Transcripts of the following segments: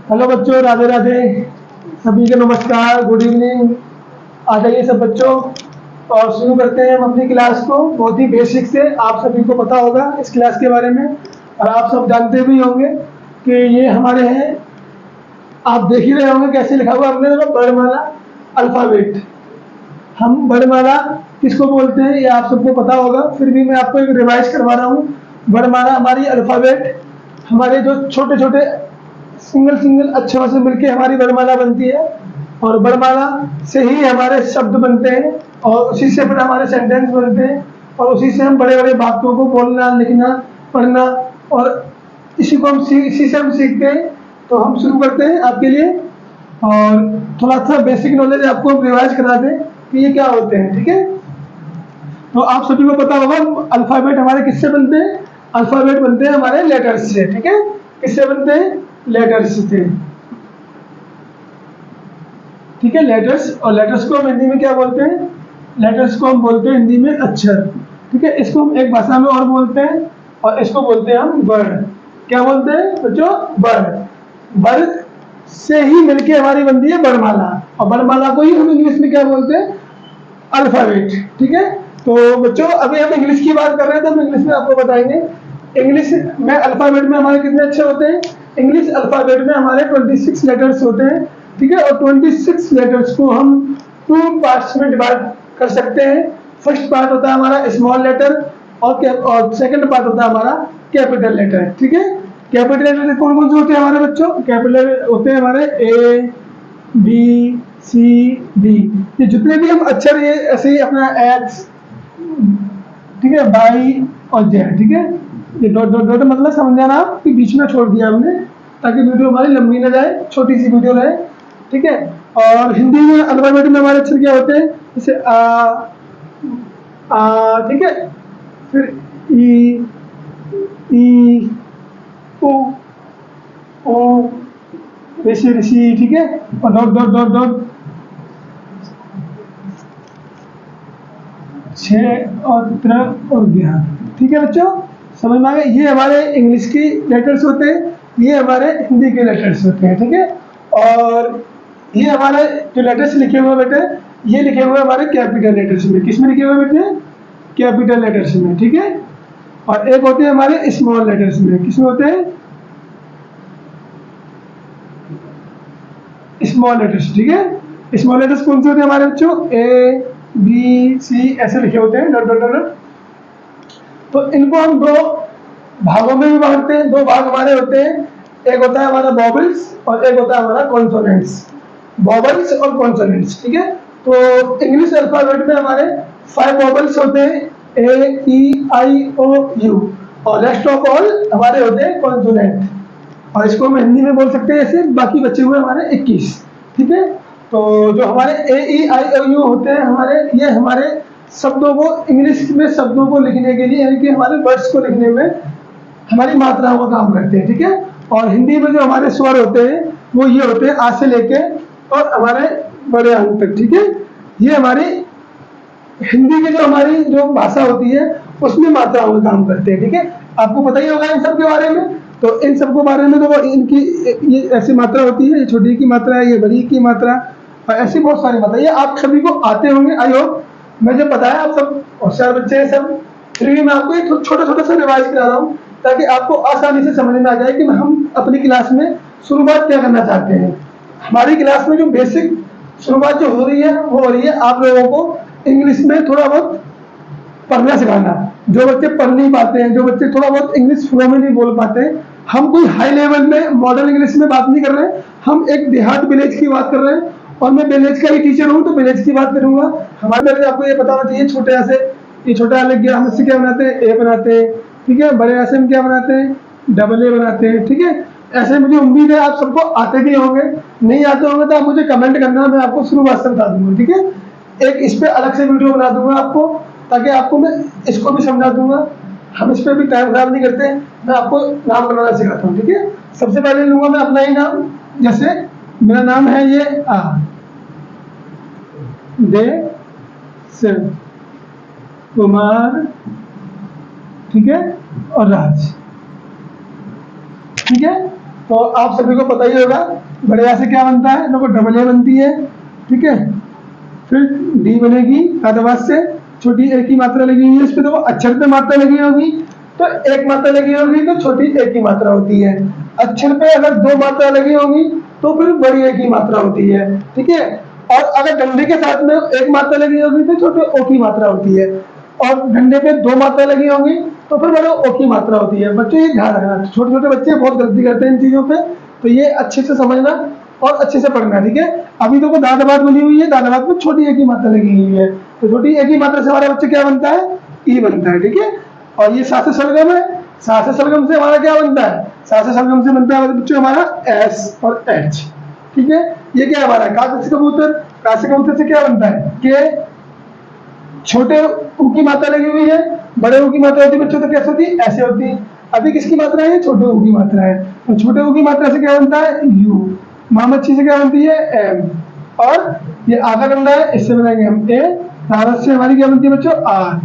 Hello बच्चों, राधे राधे। सभी को नमस्कार, गुड इवनिंग। आ जाइए सब बच्चों और शुरू करते हैं हम अपनी क्लास को। बहुत ही बेसिक से आप सभी को पता होगा इस क्लास के बारे में, और आप सब जानते भी होंगे कि ये हमारे हैं। आप देख ही रहे होंगे कैसे लिखा हुआ हमने वर्णमाला अल्फाबेट। हम वर्णमाला किसको बोलते हैं ये आप सबको पता होगा, फिर भी मैं आपको एक रिवाइज करवा रहा हूँ। वर्णमाला हमारी अल्फाबेट, हमारे जो छोटे छोटे सिंगल सिंगल अक्षरों से मिलकर हमारी वर्णमाला बनती है, और वर्णमाला से ही हमारे शब्द बनते हैं, और उसी से फिर हमारे सेंटेंस बनते हैं, और उसी से हम बड़े बड़े वाक्यों को बोलना, लिखना, पढ़ना, और इसी को हम इसी से हम सीखते हैं। तो हम शुरू करते हैं आपके लिए, और थोड़ा सा बेसिक नॉलेज आपको हम रिवाइज करा दें कि ये क्या होते हैं। ठीक है, तो आप सभी को पता होगा अल्फाबेट हमारे किससे बनते हैं। अल्फाबेट बनते हैं हमारे लेटर्स से। ठीक है, किससे बनते हैं? लेटर्स से। ठीक है, लेटर्स। और लेटर्स को हम हिंदी में क्या बोलते हैं? लेटर्स को हम बोलते हैं हिंदी में अक्षर। ठीक है, इसको हम एक भाषा में और बोलते हैं, और इसको बोलते हैं हम वर्ड। क्या बोलते हैं बच्चों? वर्ड। वर्ड से ही मिलके हमारी बनती है वर्णमाला, और वर्णमाला को ही हम इंग्लिश में क्या बोलते हैं? अल्फाबेट। ठीक है, तो बच्चों अभी हम इंग्लिश की बात कर रहे हैं, तो हम इंग्लिश में आपको बताएंगे। इंग्लिश में अल्फाबेट में हमारे कितने अक्षर होते हैं? इंग्लिश अल्फाबेट में हमारे 26 लेटर्स होते हैं। ठीक है, और 26 लेटर्स को हम 2 पार्ट्स में डिवाइड कर सकते हैं। फर्स्ट पार्ट होता है हमारा स्मॉल लेटर, और सेकंड पार्ट होता है हमारा कैपिटल लेटर। ठीक है, कैपिटल लेटर कौन कौन से होते हैं हमारे बच्चों? कैपिटल होते हैं हमारे ए, बी, सी, डी। ये जितने भी हम अक्षर, ये ऐसे ही अपना एक्स, ठीक है, वाई और जेड। ठीक है, ये डॉट डॉट डॉट मतलब समझ जाना आप कि बीच में छोड़ दिया हमने, ताकि वीडियो हमारी लंबी ना जाए, छोटी सी वीडियो रहे। ठीक है, और हिंदी में अल्फाबेट में हमारे अक्षर क्या होते हैं? जैसे ठीक है, फिर ई, ओ, ऋषि ऋषि। ठीक है, और डॉट डॉट डॉट डॉट 6 और 13 और 11। ठीक है बच्चों, समझ में आ गया? ये हमारे इंग्लिश की लेटर्स होते हैं, ये हमारे हिंदी के लेटर्स होते हैं। ठीक है, और ये हमारे जो लेटर्स लिखे हुए बेटे, ये लिखे हुए हमारे कैपिटल लेटर्स में। किस में लिखे हुए बेटे? कैपिटल लेटर्स में। ठीक है, और एक होते हैं हमारे स्मॉल लेटर्स में। किसमें होते हैं? Small letters. ठीक है, स्मॉल लेटर्स कौन से होते हैं हमारे बच्चों? ए, बी, सी ऐसे लिखे होते हैं, डॉट डॉट डॉट। तो इनको हम 2 भागों में भी बांटते हैं। 2 भाग हमारे होते हैं, एक होता है हमारा वॉवल्स और एक होता है हमारा कॉन्सोनेंट्स। वॉवल्स और कॉन्सोनेंट्स। ठीक है, तो इंग्लिश अल्फाबेट में हमारे 5 वॉवल्स होते हैं, ए, ई, आई, ओ, यू, और रेस्ट ऑफ ऑल हमारे होते हैं कॉन्सोनेंट। और इसको हम हिंदी में बोल सकते हैं ऐसे, बाकी बचे हुए हमारे 21। ठीक है, तो जो हमारे ए, ई, आई और यू होते हैं हमारे, ये हमारे शब्दों को, इंग्लिश में शब्दों को लिखने के लिए, यानी कि हमारे वर्ड्स को लिखने में हमारी मात्राओं का काम करते हैं। ठीक है, और हिंदी में जो हमारे स्वर होते हैं वो ये होते हैं, आ से लेके और हमारे बड़े अंक तक। ठीक है, ये हमारी हिंदी की जो हमारी जो भाषा होती है उसमें मात्राओं का काम करते हैं। ठीक है, आपको पता ही होगा इन सब के बारे में। तो इन सब के बारे में तो इनकी ये ऐसी मात्रा होती है, ये छोटी की मात्रा है, ये बड़ी की मात्रा, और ऐसी बहुत सारी मात्रा। ये आप सभी को आते होंगे, आई होप। मैं जब बताया आप सब होशियार बच्चे हैं सब, फिर भी मैं आपको एक छोटा छोटा सा रिवाइज करा रहा हूँ, ताकि आपको आसानी से समझ में आ जाए कि हम अपनी क्लास में शुरुआत क्या करना चाहते हैं। हमारी क्लास में जो बेसिक शुरुआत जो हो रही है वो हो रही है आप लोगों को इंग्लिश में थोड़ा बहुत पढ़ना सिखाना। जो बच्चे पढ़ नहीं पाते हैं, जो बच्चे थोड़ा बहुत इंग्लिश फ्लो में नहीं बोल पाते हैं, हम कोई हाई लेवल में मॉडर्न इंग्लिश में बात नहीं कर रहे हैं, हम एक देहात विलेज की बात कर रहे हैं। और मैं विलेज का ही टीचर हूँ, तो विलेज की बात करूंगा। हमारे में आपको ये बताना चाहिए, छोटे ऐसे, ये छोटा अलग गया, हम इससे क्या बनाते हैं? ए बनाते हैं। ठीक है, बड़े ऐसे हम क्या बनाते हैं? डबल ए बनाते हैं। ठीक है, ऐसे मुझे उम्मीद है आप सबको आते भी होंगे, नहीं आते होंगे तो आप मुझे कमेंट करना, मैं आपको शुरुआत से बता दूंगा। ठीक है, एक इस पे अलग से वीडियो बना दूंगा आपको, ताकि आपको मैं इसको भी समझा दूंगा। हम इस पे भी टाइम खराब नहीं करते, मैं आपको नाम बनाना सिखाता हूँ। ठीक है, सबसे पहले लूंगा मैं अपना ही नाम। जैसे मेरा नाम है ये दे सिर कुमार। ठीक है, और राज। ठीक है, तो आप सभी को पता ही होगा बड़े आ से क्या बनता है, देखो डबल ए बनती है, ठीक है। फिर डी बनेगी धातुवाद से, छोटी ए की मात्रा लगी हुई है, इस पे देखो अक्षर पे मात्रा लगी होगी तो एक मात्रा लगी होगी तो छोटी ए की मात्रा होती है। अक्षर पे अगर दो मात्रा लगी होगी तो फिर बड़ी ए की मात्रा होती है, ठीक है। और अगर डंडे के साथ में एक मात्रा लगी होगी तो छोटे ओ की मात्रा होती है, और डंडे पे दो मात्रा लगी होगी तो फिर बड़े ओ की मात्रा होती है। बच्चों ये ध्यान रखना, छोटे छोटे बच्चे बहुत गलती करते हैं इन चीजों पे, तो ये अच्छे से समझना और अच्छे से पढ़ना, ठीक है। अभी देखो दादाबाद बनी हुई है, दादाबाद में छोटी ए की मात्रा लगी हुई है, तो छोटी ए की मात्रा से हमारा बच्चे क्या बनता है, ई बनता है, ठीक है। और ये सासे सरगम है, सासे सरगम से हमारा क्या बनता है, सासे सरगम से बनता है बच्चों हमारा एस और एच, ठीक है। ये क्या हमारा कासे कबूतर, कासे कबूतर से क्या बनता है के, छोटे ऊ की मात्रा लगी हुई है, बड़े ऊ की मात्रा होती है बच्चों तो कैसे होती है, ऐसे होती है। अभी किसकी मात्रा है, छोटे ऊ की मात्रा है, तो छोटे ऊ की मात्रा से क्या बनता है यू, माँ मच्छी से क्या बनती है एम, और ये आधा डंडा है इससे बनाएंगे हम ए, रारस से हमारी क्या बनती है बच्चों आर,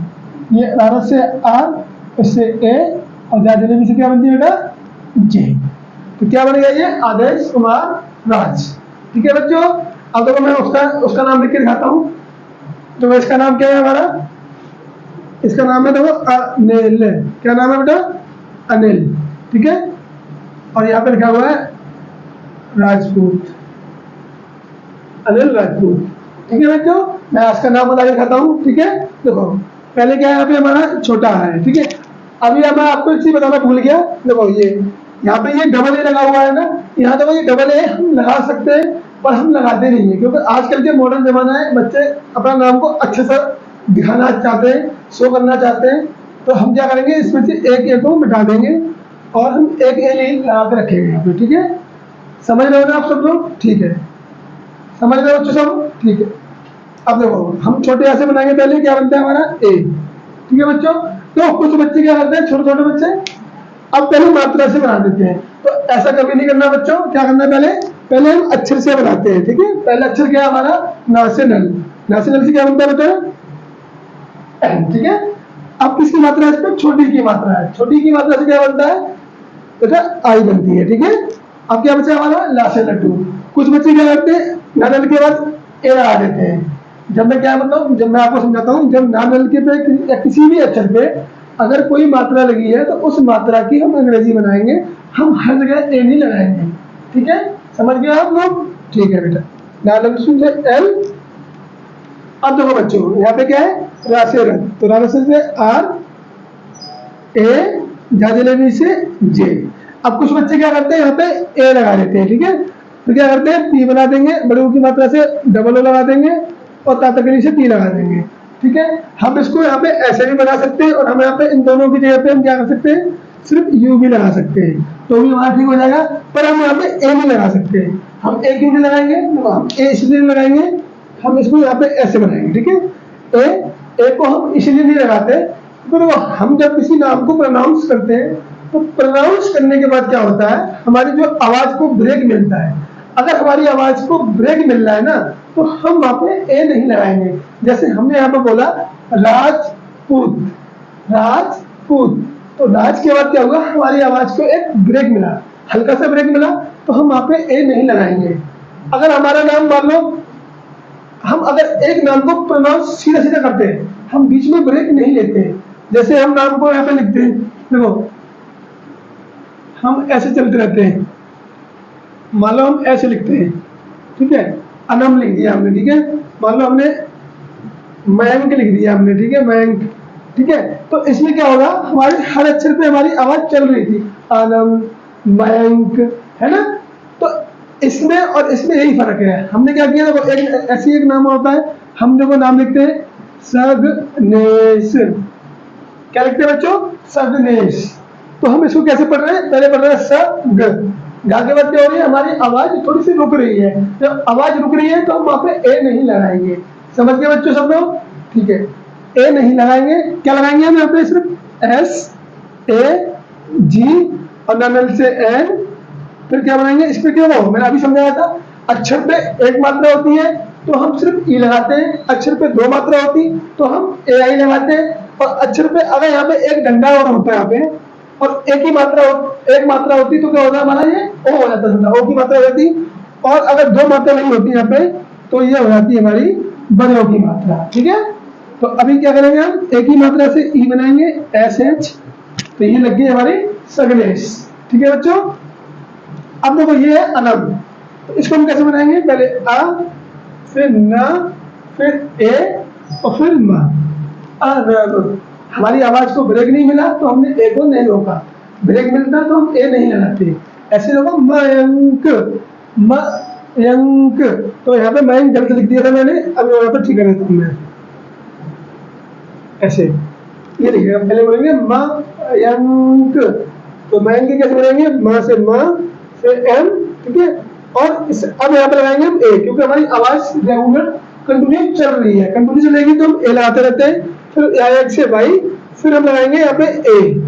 ये रारस से आर, इससे ए, और जाजलेबी से क्या बनती है बेटा जे। तो क्या बन गया ये आदेश कुमार राज, ठीक है बच्चों। अब देखो मैं उसका नाम लिख के दिखाता हूँ, तो इसका नाम क्या है हमारा, इसका नाम है देखो अनिल, क्या नाम है बेटा अनिल, ठीक है। और यहाँ पे लिखा हुआ है राजपूत, अनिल राजपूत, ठीक है बच्चों। मैं आज का नाम बता के दिखाता हूँ, ठीक है। देखो पहले क्या है यहाँ पे हमारा छोटा है, ठीक है। अभी मैं आपको एक चीज बताना भूल गया, देखो ये यहाँ पे ये डबल ए लगा हुआ है ना, यहाँ देखो ये डबल ए हम लगा सकते हैं पर हम लगाते नहीं है, क्योंकि आजकल के मॉडर्न जमाना है, बच्चे अपना नाम को अच्छे से दिखाना चाहते हैं, शो करना चाहते हैं, तो हम क्या करेंगे इसमें से एक ए को मिटा देंगे और हम एक ए लगा के रखेंगे यहाँ पे, ठीक है। समझ रहे हो ना आप सब लोग, ठीक है, समझ रहे हो बच्चों सब, ठीक है। अब देखो हम छोटे ऐसे बनाएंगे, पहले क्या बनता है हमारा ए, ठीक है बच्चों। तो कुछ बच्चे क्या करते हैं, छोटे छोटे बच्चे अब पहले मात्रा से बना देते हैं, तो ऐसा कभी नहीं करना बच्चों। क्या करना है पहले हम अक्षर से बनाते हैं, ठीक है। पहले अक्षर क्या है हमारा ना से नल, ना से नल से क्या बनता है बेटा एन, ठीक है। अब किसकी मात्रा है, इसमें छोटी की मात्रा है, छोटी की मात्रा से क्या बनता है बेटा आई बनती है, ठीक है। अब क्या बचा हमारा ला से लड्डू। कुछ बच्चे क्या करते हैं ना नल के बाद ए लगा देते हैं, जब मैं क्या मतलब जब मैं आपको समझाता हूँ, जब ना नल के पे या किसी भी अक्षर पे अगर कोई मात्रा लगी है तो उस मात्रा की हम अंग्रेजी बनाएंगे, हम हर जगह ए नहीं लगाएंगे, ठीक है। समझ गए आप लोग, ठीक है बेटा। नालम से एल। अब देखो बच्चों यहाँ पे क्या है राशे रन, तो राशे से आर, ए, जाजलेबी से जे। अब कुछ बच्चे क्या करते हैं यहाँ पे ए लगा देते हैं, ठीक है। तो क्या करते हैं पी बना देंगे, बड़े ऊ की मात्रा से डबल ओ लगा देंगे और तातकनी से पी लगा देंगे, ठीक है। हम इसको यहाँ पे ऐसे भी बना सकते हैं, और हम यहाँ पे इन दोनों की जगह पे हम क्या कर सकते हैं सिर्फ यू भी लगा सकते हैं, तो भी हमारा ठीक हो जाएगा। पर हम यहाँ पे ए नहीं लगा सकते, हम ए क्यों नहीं लगाएंगे, हम ए इसलिए लगाएंगे, हम इसको यहाँ पे ऐसे बनाएंगे, ठीक है। ए को हम इसलिए नहीं लगाते तो हम जब किसी नाम को प्रोनाउंस करते हैं तो प्रोनाउंस करने के बाद क्या होता है, हमारी जो आवाज को ब्रेक मिलता है। अगर हमारी आवाज को ब्रेक मिल रहा है ना तो हम वहां पे ए नहीं लगाएंगे। जैसे हमने यहाँ पे बोला राजपूत, राजपूत, तो राज के बाद क्या हुआ, हमारी आवाज को एक ब्रेक मिला, हल्का सा ब्रेक मिला, तो हम वहां पे ए नहीं लगाएंगे। अगर हमारा नाम मान लो, हम अगर एक नाम को प्रोनाउंस सीधा सीधा करते हैं, हम बीच में ब्रेक नहीं लेते। जैसे हम नाम को यहाँ पे लिखते हैं, देखो हम ऐसे चलते रहते हैं, मान लो हम ऐसे लिखते हैं, ठीक है, अनम लिख दिया हमने, ठीक है। मान लो हमने मयंक लिख दिया हमने, ठीक है, मयंक, ठीक है। तो इसमें क्या होगा, हमारे हर अक्षर पे हमारी आवाज चल रही थी, अनम, मयंक, है ना। तो इसमें और इसमें यही फर्क है। हमने क्या किया, देखो एक ऐसी एक नाम होता है, हम देखो नाम लिखते हैं सगनेश, क्या लिखते हैं बच्चों सगनेश। तो हम इसको कैसे पढ़ रहे हैं, पहले पढ़ रहे हैं स गा के बाद क्या हो रही है, हमारी आवाज थोड़ी सी रुक रही है। जब आवाज रुक रही है तो हम वहां पे ए नहीं लगाएंगे। समझ गए बच्चों सब लोग, ठीक है। ए नहीं लगाएंगे, क्या लगाएंगे हम यहाँ पे सिर्फ एस, ए, जी और नल से एन। फिर क्या बनाएंगे, इस पे क्या हो, मैंने अभी समझाया था, अक्षर पे एक मात्रा होती है तो हम सिर्फ ई लगाते हैं, अक्षर पे दो मात्रा होती तो हम ए आई लगाते हैं, और अक्षर पे अगर यहाँ पे एक डंडा और होता है, यहाँ पे और एक मात्रा होती तो क्या होता हमारा, ये ओ हो जाता था, ओ की मात्रा हो जाती। और अगर दो मात्रा नहीं होती यहाँ पे तो ये हो जाती है हमारी बड़े ओ की मात्रा। ठीक है, तो अभी क्या करेंगे हम, एक ही मात्रा से ई बनाएंगे एस एच, तो ये लग गई हमारी सगलेश। ठीक है बच्चों, अब देखो ये है अनब, तो इसको हम कैसे बनाएंगे, पहले अ, फिर न, फिर ए और फिर म। अनब, हमारी आवाज को ब्रेक नहीं मिला तो हमने ए को नहीं रोका, ब्रेक मिलता तो हम ए नहीं लगाते। ऐसे लोगों मयंक, मयंक, तो यहाँ पे मयंक गलत लिख दिया था मैंने, अब यहाँ पे ठीक कर देता हूँ मैं, ऐसे ये लिखेगा। पहले बोलेंगे मयंक, तो मयंक कैसे बोलेंगे, म से म, फिर एम। ठीक है, और इस अब यहाँ पे लगाएंगे हम ए, क्योंकि हमारी आवाज रेगुलर कंटिन्यू चल रही है, कंटिन्यू चलेगी तो हम ए लगाते रहते हैं। फिर एक से वाई, फिर हम लगाएंगे यहाँ पे ए,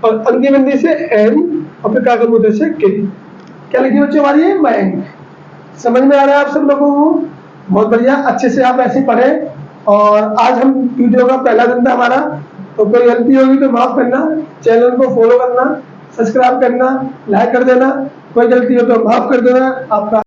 और अंकी बिंदी से एन, और फिर काकल मुद्दे से के। क्या लिखी बच्चों हमारी है, मयंक। समझ में आ रहा है आप सब लोगों को? बहुत बढ़िया, अच्छे से आप ऐसे पढ़े। और आज हम वीडियो का पहला दिन था हमारा, तो कोई गलती होगी तो माफ करना, चैनल को फॉलो करना, सब्सक्राइब करना, लाइक कर देना, कोई गलती हो तो माफ कर देना। आपका